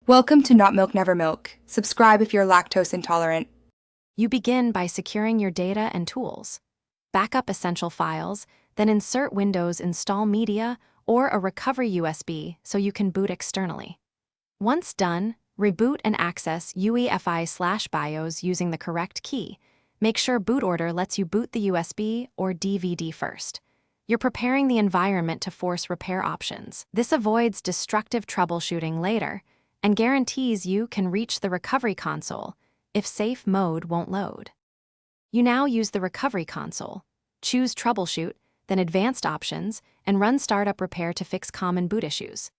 Welcome to Not Milk Never Milk. Subscribe if you're lactose intolerant. You begin by securing your data and tools. Backup essential files, then insert Windows Install Media or a recovery USB so you can boot externally. Once done, reboot and access UEFI/BIOS using the correct key. Make sure boot order lets you boot the USB or DVD first. You're preparing the environment to force repair options. This avoids destructive troubleshooting later and guarantees you can reach the recovery console if safe mode won't load. You now use the recovery console, choose troubleshoot, then advanced options, and run startup repair to fix common boot issues.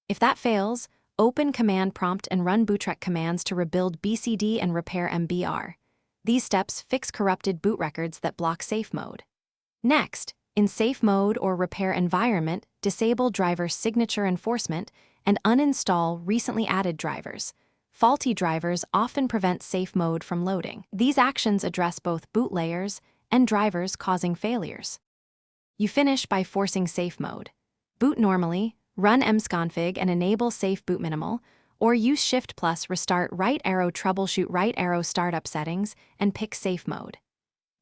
If that fails, open command prompt and run bootrec commands to rebuild BCD and repair MBR. These steps fix corrupted boot records that block safe mode. Next, in safe mode or repair environment, disable driver signature enforcement and uninstall recently added drivers. Faulty drivers often prevent safe mode from loading. These actions address both boot layers and drivers causing failures. You finish by forcing safe mode. Boot normally, run msconfig and enable safe boot minimal, or use Shift plus restart right arrow troubleshoot right arrow startup settings and pick safe mode.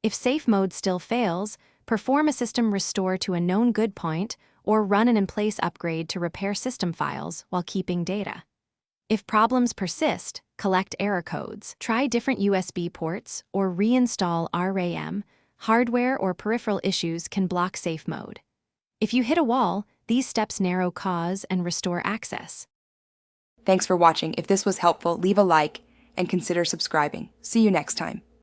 If safe mode still fails, perform a system restore to a known good point or run an in-place upgrade to repair system files while keeping data. If problems persist, collect error codes. Try different USB ports or reinstall RAM. Hardware or peripheral issues can block safe mode. If you hit a wall, these steps narrow cause and restore access. Thanks for watching. If this was helpful, leave a like and consider subscribing. See you next time.